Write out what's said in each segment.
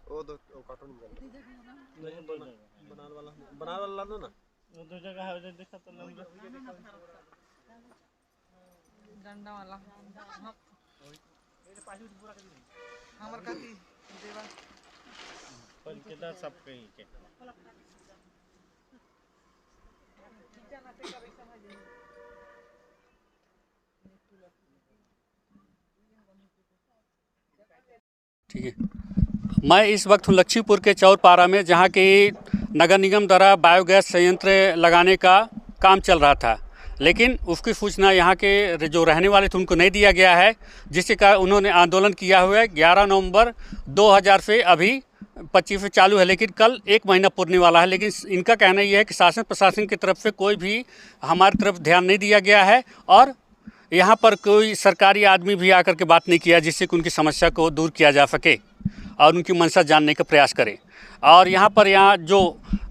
वो दो कार्टून बना वाला लो ना, वो दो जगह है उधर देखा तो डंडा वाला हमर काकी देवा पर केदार सब कहीं के ठीक है। मैं इस वक्त हूँ लक्ष्मीपुर के चौरपारा में, जहाँ की नगर निगम द्वारा बायोगैस संयंत्र लगाने का काम चल रहा था, लेकिन उसकी सूचना यहाँ के जो रहने वाले थे उनको नहीं दिया गया है, जिसके कारण उन्होंने आंदोलन किया हुआ है। 11 नवंबर 2000 से अभी 25 से चालू है, लेकिन कल 1 महीना पूरने वाला है। लेकिन इनका कहना यह है कि शासन प्रशासन की तरफ से कोई भी हमारी तरफ ध्यान नहीं दिया गया है और यहाँ पर कोई सरकारी आदमी भी आकर के बात नहीं किया, जिससे कि उनकी समस्या को दूर किया जा सके और उनकी मंशा जानने का प्रयास करें। और यहाँ जो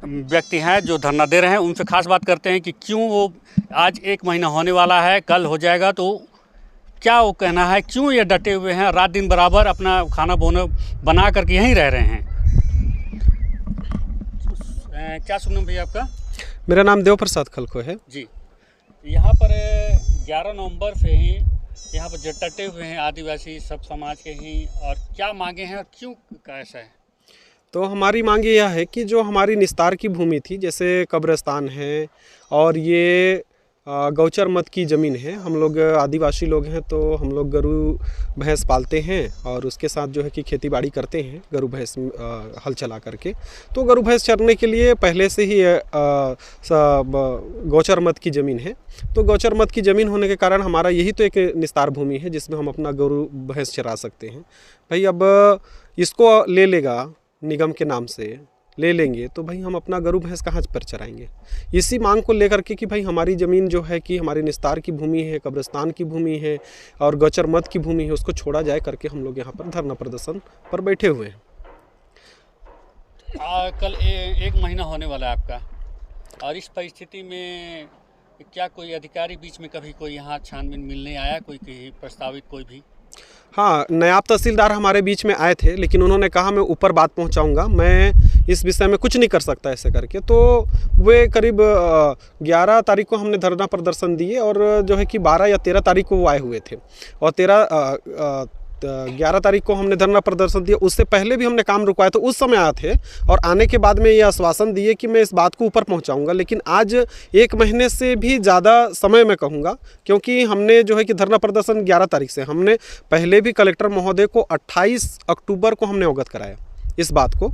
व्यक्ति हैं जो धरना दे रहे हैं, उनसे खास बात करते हैं कि क्यों वो आज 1 महीना होने वाला है, कल हो जाएगा, तो क्या वो कहना है, क्यों ये डटे हुए हैं, रात दिन बराबर अपना खाना बना करके यहीं रह रहे हैं। क्या शुभ नाम भैया आपका? मेरा नाम देव प्रसाद खलको है जी। यहाँ पर 11 नवंबर से ही यहाँ पर डटे हुए हैं आदिवासी सब समाज के ही, और क्या मांगे हैं और क्यों कैसा है? तो हमारी मांग यह है कि जो हमारी निस्तार की भूमि थी, जैसे कब्रिस्तान है और ये गौचर मत की ज़मीन है, हम लोग आदिवासी लोग हैं तो हम लोग गरु भैंस पालते हैं और उसके साथ जो है कि खेती बाड़ी करते हैं गरु भैंस हल चला करके। तो गरु भैंस चरने के लिए पहले से ही गौचर मत की ज़मीन है। तो गौचर मत की ज़मीन होने के कारण हमारा यही तो एक निस्तार भूमि है जिसमें हम अपना गरु भैंस चरा सकते हैं। भाई अब इसको ले लेगा निगम के नाम से, ले लेंगे तो भाई हम अपना गरु भैंस कहाँ पर चराएंगे। इसी मांग को लेकर के कि भाई हमारी ज़मीन जो है कि हमारी निस्तार की भूमि है, कब्रिस्तान की भूमि है और गौचर मत की भूमि है, उसको छोड़ा जाए करके हम लोग यहाँ पर धरना प्रदर्शन पर बैठे हुए हैं। कल 1 महीना होने वाला है आपका, और इस परिस्थिति में क्या कोई अधिकारी बीच में कभी कोई यहाँ छानबीन मिलने आया, कोई प्रस्तावित कोई भी? हाँ, नायब तहसीलदार हमारे बीच में आए थे, लेकिन उन्होंने कहा मैं ऊपर बात पहुंचाऊंगा, मैं इस विषय में कुछ नहीं कर सकता ऐसे करके। तो वे करीब 11 तारीख को हमने धरना प्रदर्शन दिए और जो है कि 12 या 13 तारीख को वो आए हुए थे और 11 तारीख को हमने धरना प्रदर्शन दिया। उससे पहले भी हमने काम रुकवाया तो उस समय आए थे और आने के बाद में ये आश्वासन दिए कि मैं इस बात को ऊपर पहुंचाऊंगा। लेकिन आज 1 महीने से भी ज़्यादा समय मैं कहूँगा, क्योंकि हमने जो है कि धरना प्रदर्शन 11 तारीख से, हमने पहले भी कलेक्टर महोदय को 28 अक्टूबर को हमने अवगत कराया इस बात को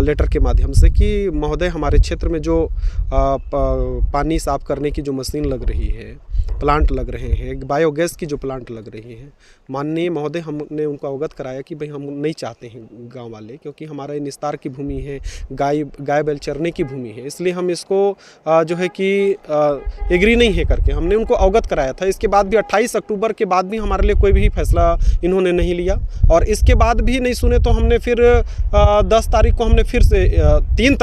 लेटर के माध्यम से कि महोदय हमारे क्षेत्र में जो पानी साफ करने की जो मशीन लग रही है, प्लांट लग रहे हैं, बायोगैस की जो प्लांट लग रही हैं, माननीय महोदय हमने उनको अवगत कराया कि भाई हम नहीं चाहते हैं गांव वाले, क्योंकि हमारा निस्तार की भूमि है, गाय बैल चरने की भूमि है, इसलिए हम इसको जो है कि एग्री नहीं है करके हमने उनको अवगत कराया था। इसके बाद भी 28 अक्टूबर के बाद भी हमारे लिए कोई भी फैसला इन्होंने नहीं लिया और इसके बाद भी नहीं सुने तो हमने फिर 10 तारीख को हमने फिर से 3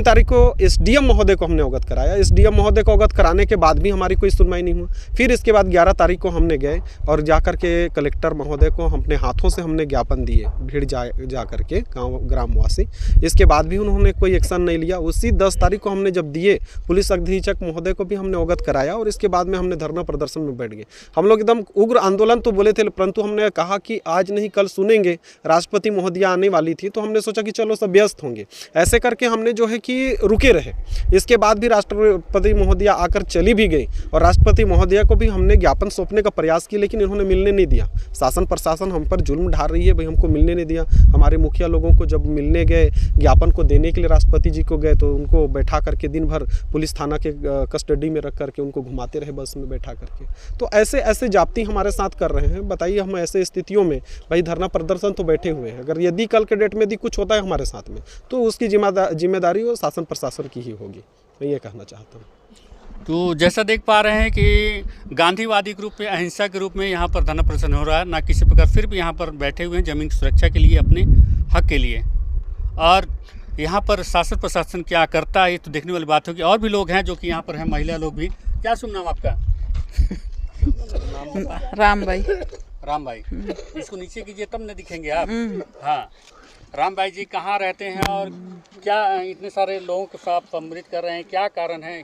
तारीख को SDM महोदय को हमने अवगत कराया। SDM महोदय को अवगत कराने के बाद भी हमारी कोई सुनवाई नहीं हुआ। फिर इसके बाद 11 तारीख को हमने गए और जाकर के कलेक्टर महोदय को अपने हाथों से हमने ज्ञापन दिए, भीड़ जा करके गाँव ग्रामवासी। इसके बाद भी उन्होंने कोई एक्शन नहीं लिया। उसी 10 तारीख को हमने जब दिए, पुलिस अधीक्षक महोदय को भी हमने अवगत कराया और इसके बाद में हमने धरना प्रदर्शन में बैठ गए। हम लोग एकदम उग्र आंदोलन तो बोले थे, परंतु हमने कहा कि आज नहीं कल सुनेंगे, राष्ट्रपति महोदया आने वाली थी तो हमने सोचा कि चलो सब व्यस्त होंगे, ऐसे करके हमने जो है कि रुके रहे। इसके बाद भी राष्ट्रपति महोदया आकर चली भी गई और राष्ट्रपति महोदया को भी हमने ज्ञापन सौंपने का प्रयास किया, लेकिन इन्होंने मिलने नहीं दिया। शासन प्रशासन हम पर जुल्म ढा रही है, भाई हमको मिलने नहीं दिया। हमारे मुखिया लोगों को जब मिलने गए, ज्ञापन को देने के लिए राष्ट्रपति जी को गए तो उनको बैठा करके दिन भर पुलिस थाना के कस्टडी में रख करके उनको घुमाते रहे बस में बैठा करके। तो ऐसे जाप्ती हमारे साथ कर रहे हैं। बताइए, हम ऐसे स्थितियों में भाई धरना प्रदर्शन तो बैठे हुए हैं, अगर यदि कल के डेट में यदि कुछ होता है हमारे साथ में तो उसकी जिम्मेदारी वो शासन प्रशासन की ही होगी, मैं ये कहना चाहता हूँ। तो जैसा देख पा रहे हैं कि गांधीवादी के रूप में, अहिंसा के रूप में यहाँ पर धरना प्रदर्शन हो रहा है, ना किसी प्रकार, फिर भी यहाँ पर बैठे हुए हैं ज़मीन की सुरक्षा के लिए, अपने हक के लिए। और यहाँ पर शासन प्रशासन क्या करता है ये तो देखने वाली बात होगी। और भी लोग हैं जो कि यहाँ पर हैं, महिला लोग भी। क्या शुभ नाम आपका? राम भाई। राम भाई, इसको नीचे कीजिए तब न दिखेंगे आप। हाँ, राम भाई जी कहाँ रहते हैं और क्या इतने सारे लोगों के साथ अमृत कर रहे हैं, क्या कारण है?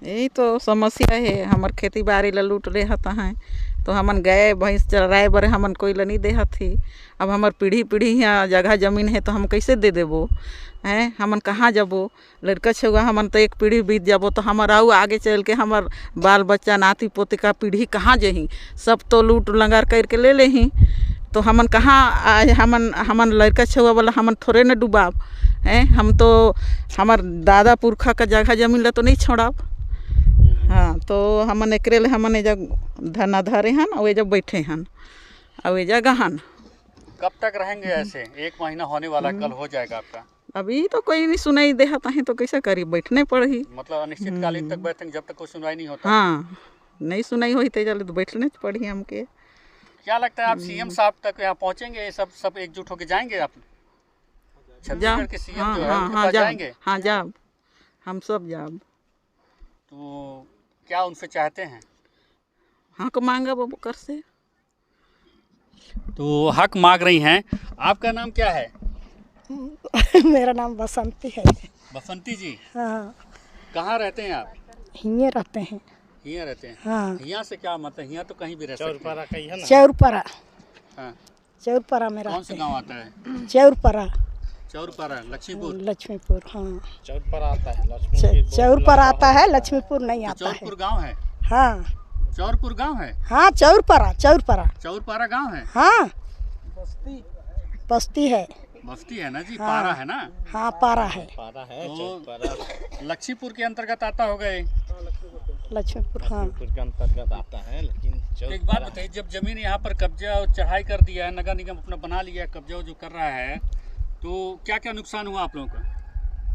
यही तो समस्या है, हमार खेती बाड़ी ला लूट ले हता है, तो हमन गए भैंस चराए बर हमन कोई ला नहीं देहत थी। अब हमार पीढ़ी पीढ़ी यहाँ जगह जमीन है तो हम कैसे दे देबो हैं? हमन कहाँ जाबो? लड़का छुआ हमन तो एक पीढ़ी बीत जाबो तो हमार आऊ आगे चल के हमार बाल बच्चा नाती पोते का पीढ़ी कहाँ जही? सब तो लूट लंगार करके ले लेही, तो हमन कहाँ हमन लड़का छुआ वाला हमन थोड़े न डूबाब हैं? हम तो हमार दादा पुरखा का जगह जमीन ला तो नहीं छोड़ाब। हाँ, तो हमन एकरे ले हमन एजा धरना धरे हन और एजा बैठे हन और एजा गहन। कब तक रहेंगे ऐसे? 1 महीना होने वाला, कल हो जाएगा आपका। अभी तो कोई नहीं सुनाई देता है तो कैसे करी, बैठने पड़ी। मतलब अनिश्चितकालीन तक बैठेंगे जब तक कोई सुनवाई नहीं होता। हाँ, नहीं सुनाई हुई तो चले तो बैठने पड़ी हमके। क्या लगता है आप सीएम साहब तक यहाँ पहुँचेंगे? सब एकजुट होके जाएंगे आप? छत्तीसगढ़ के सीएम जो है उनके पास जाएंगे? हाँ जाब, हम सब जाब। तो क्या उनसे चाहते हैं? हक मांगा वो कर से। तो हक मांग रही हैं। आपका नाम क्या है? मेरा नाम बसंती है। बसंती जी, हाँ, कहाँ रहते हैं आप? हिये रहते हैं। यहाँ रहते हैं? हाँ, यहाँ से क्या मतलब, यहाँ तो कहीं भी रह सकते हैं। चौरपरा। हाँ, चौरपरा में कौन सा रहते गांव आता है? हैं। चौरपरा, चौरपारा, लक्ष्मीपुर। लक्ष्मीपुर। हाँ, चौरपरा आता है, लक्ष्मीपुर। चौरपरा आता है, लक्ष्मीपुर नहीं आता है। चौरपुर गांव है? हाँ चौरपुर गांव है? हाँ, चौरपरा चौरपारा गांव है? हाँ, बस्ती है। बस्ती है ना जी। हाँ, पारा है ना? हाँ, पारा है। पारा है, तो चौरपारा लक्ष्मीपुर के अंतर्गत आता होगा ये। लक्ष्मीपुर। हाँ, लक्ष्मीपुर के अंतर्गत आता है, लेकिन तो एक बात बताइए, जब जमीन यहाँ पर कब्जा और चढ़ाई कर दिया है, नगर निगम अपना बना लिया है, कब्जा जो कर रहा है, तो क्या क्या नुकसान हुआ आप लोगों का?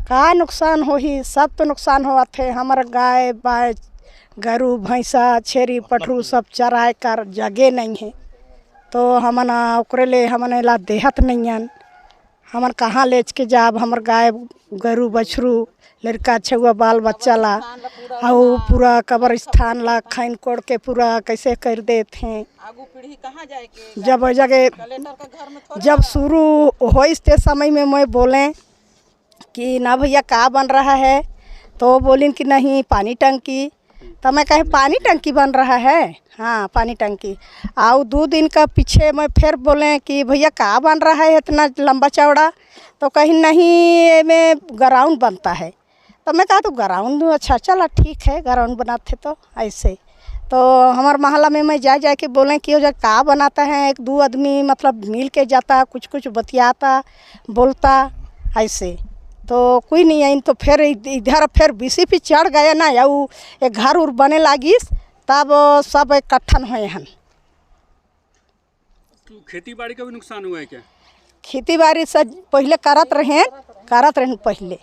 का नुकसान हो ही, सब तो नुकसान हुआ थे। हमारा गाय बाय गरू भैंसा छेरी पठरू सब चराए कर जगह नहीं है, तो हमन ओकरे ले हमन ला देहत नहीं हन। हमन कहाँ लेच के जाब? हमर गाय गरू बछरू लड़का छुआ बाल बच्चा ला और पूरा कब्रिस्तान ला खैन कोड़ के पूरा कैसे कर देते हैं। जब जगह जब शुरू हो इस समय में मैं बोलें कि ना भैया का बन रहा है, तो बोलिन कि नहीं पानी टंकी। तो मैं कहे पानी टंकी बन रहा है? हाँ, पानी टंकी। और 2 दिन का पीछे मैं फिर बोले कि भैया का बन रहा है इतना लंबा चौड़ा? तो कहीं नहीं में ग्राउंड बनता है। तो मैं कहा तो ग्राउंड अच्छा, चला ठीक है, ग्राउंड बनाते तो ऐसे। तो हमारे मोहल्ला में मैं जा के बोलें कि जो का बनाता है, 1-2 आदमी मतलब मिल के जाता, कुछ बतियाता बोलता ऐसे, तो कोई नहीं आई। तो फिर इधर फिर बीसीपी चढ़ गया ना, या वो एक घर उर बने लागिस, तब सब इकट्ठन हुए हैं। तो खेती बाड़ी का भी नुकसान हुआ है क्या? खेती बाड़ी से पहले करत रहे पहले,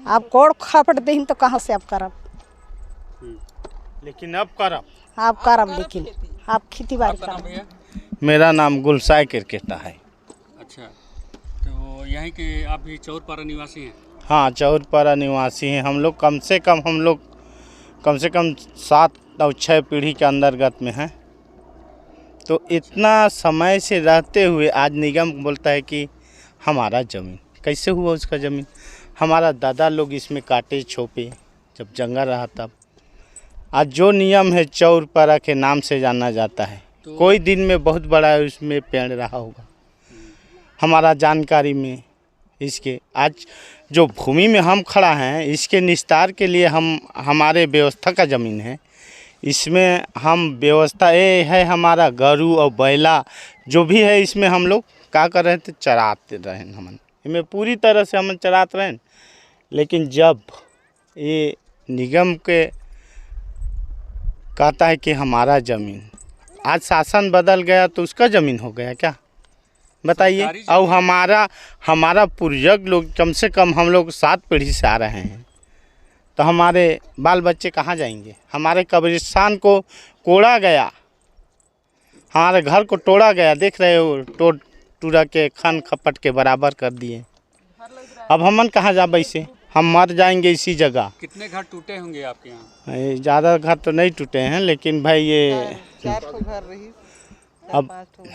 अब कोड़ खापट दें तो कहाँ से आप करब? लेकिन अब करब। आप करब, लेकिन आप खेती बाड़ी आपका नाम करब। भैया? मेरा नाम गुलसाय क्रिकेटा है। अच्छा, तो यहीं के आप भी चौरपारा निवासी हैं? हाँ, चौरपारा निवासी हैं हम लोग। कम से कम 7 और 6 पीढ़ी के अंतर्गत में हैं। तो इतना समय से रहते हुए आज निगम बोलता है कि हमारा ज़मीन। कैसे हुआ उसका ज़मीन? हमारा दादा लोग इसमें काटे छोपे जब जंगल रहा तब। आज जो नियम है चौरपारा के नाम से जाना जाता है, तो कोई दिन में बहुत बड़ा उसमें पेड़ रहा होगा हमारा जानकारी में। इसके आज जो भूमि में हम खड़ा हैं, इसके निस्तार के लिए हमारे व्यवस्था का ज़मीन है। इसमें हम व्यवस्था ये है, हमारा गरू और बैला जो भी है इसमें हम लोग क्या कर रहे थे, चराते रहे हमन। इसमें पूरी तरह से हम चराते रहे। लेकिन जब ये निगम के कहता है कि हमारा ज़मीन, आज शासन बदल गया तो उसका ज़मीन हो गया क्या? बताइए। और हमारा पूर्वज लोग, कम से कम हम लोग 7 पीढ़ी से आ रहे हैं, तो हमारे बाल बच्चे कहाँ जाएंगे? हमारे कब्रिस्तान को कोड़ा गया, हमारे घर को तोड़ा गया, देख रहे हो, टूरा के खन खपट के बराबर कर दिए। अब हमन कहाँ जाब? ऐसे हम मर जाएंगे इसी जगह। कितने घर टूटे होंगे आपके यहाँ? ज़्यादा घर तो नहीं टूटे हैं, लेकिन भाई ये 4 घर रही, अब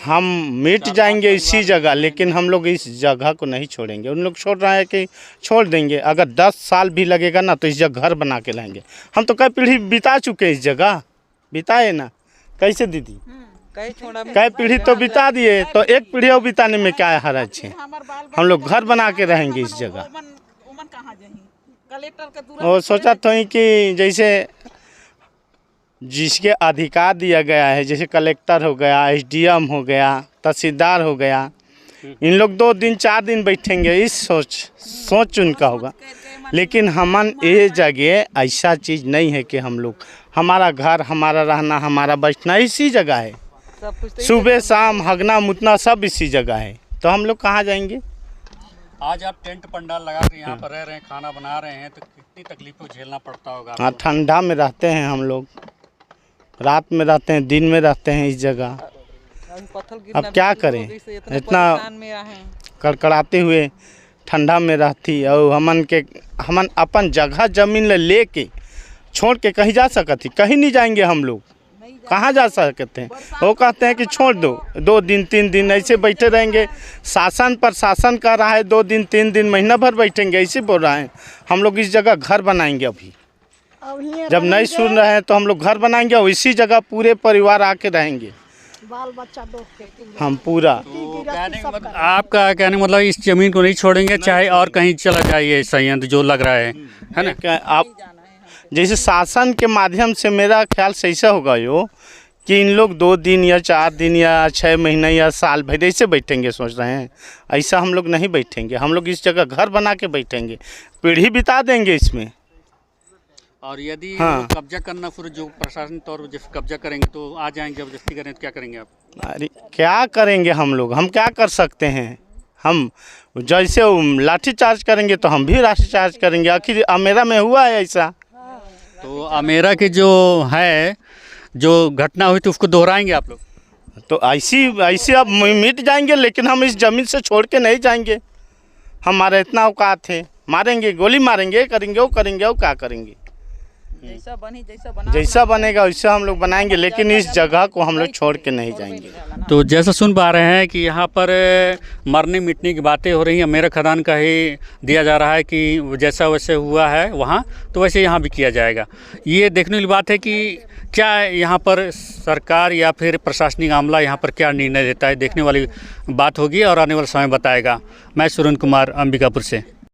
हम मिट जाएंगे इसी जगह, लेकिन हम लोग इस जगह को नहीं छोड़ेंगे। उन लोग छोड़ रहे हैं कि छोड़ देंगे, अगर 10 साल भी लगेगा ना तो इस जगह घर बना के लाएंगे। हम तो कई पीढ़ी बिता चुके हैं इस जगह, बिताए ना, कैसे दीदी, कई पीढ़ी तो बिता दिए, तो एक पीढ़ी और बिताने में क्या हर्ज है। हम लोग घर बना के रहेंगे इस जगह। और सोचा तो ही कि जैसे जिसके अधिकार दिया गया है, जैसे कलेक्टर हो गया, एसडीएम हो गया, तहसीलदार हो गया, इन लोग 2 दिन 4 दिन बैठेंगे, इस सोच उनका होगा। लेकिन हमन ये जगह ऐसा चीज़ नहीं है कि हम लोग, हमारा घर, हमारा रहना, हमारा बैठना इसी जगह है, सुबह शाम हगना मुतना सब इसी जगह है, तो हम लोग कहाँ जाएंगे। आज आप टेंट पंडाल लगा के यहाँ पर रह रहे हैं, खाना बना रहे हैं, तो कितनी तकलीफों झेलना पड़ता होगा? हाँ, ठंडा में रहते हैं हम लोग, रात में रहते हैं, दिन में रहते हैं इस जगह। अब क्या करें, इतना कड़कड़ाते हुए ठंडा में रहती, और हमन अपन जगह जमीन ले के छोड़ के कहीं जा सकती, कहीं नहीं जाएंगे हम लोग, कहाँ जा सकते हैं। वो कहते हैं कि छोड़ दो, 2 दिन 3 दिन ऐसे बैठे रहेंगे। शासन प्रशासन कर रहा है 2 दिन 3 दिन महीना भर बैठेंगे, ऐसे बोल रहा है। हम लोग इस जगह घर बनाएंगे अभी, जब नहीं सुन रहे हैं तो हम लोग घर बनाएंगे और इसी जगह पूरे परिवार आके रहेंगे, बाल बच्चा हम पूरा। तो आपका कहने का मतलब इस जमीन को नहीं छोड़ेंगे, चाहे और कहीं चला जाइए संयंत्र जो लग रहा है ना। आप जैसे शासन के माध्यम से मेरा ख्याल से ऐसा होगा यो कि इन लोग 2 दिन या 4 दिन या 6 महीने या साल भर ऐसे बैठेंगे, सोच रहे हैं। ऐसा हम लोग नहीं बैठेंगे, हम लोग इस जगह घर बना के बैठेंगे, पीढ़ी बिता देंगे इसमें। और यदि हाँ। कब्जा करना, फिर जो प्रशासन तौर पर जब कब्जा करेंगे तो आ जाएंगे, जबरदस्ती करें तो क्या करेंगे आप? अरे क्या करेंगे हम लोग, हम क्या कर सकते हैं। हम जैसे लाठी चार्ज करेंगे तो हम भी लाठी चार्ज करेंगे, आखिर अमेरा में हुआ है ऐसा। तो अमेरा के जो है, जो घटना हुई थी उसको दोहराएंगे आप लोग? तो ऐसी अब मिट जाएंगे, लेकिन हम इस ज़मीन से छोड़ के नहीं जाएंगे। हमारा इतना औकात है, मारेंगे, गोली मारेंगे, करेंगे, वो करेंगे, वो क्या करेंगे। जैसा बनेगा वैसा हम लोग बनाएंगे, लेकिन इस जगह को हम लोग छोड़ के नहीं जाएंगे। तो जैसा सुन पा रहे हैं कि यहाँ पर मरने मिटने की बातें हो रही हैं, मेरा खदान का ही दिया जा रहा है कि जैसा वैसे हुआ है वहाँ, तो वैसे यहाँ भी किया जाएगा। ये देखने वाली बात है कि क्या यहाँ पर सरकार या फिर प्रशासनिक अमला यहाँ पर क्या निर्णय देता है, देखने वाली बात होगी और आने वाला समय बताएगा। मैं सुरेंद्र कुमार, अंबिकापुर से।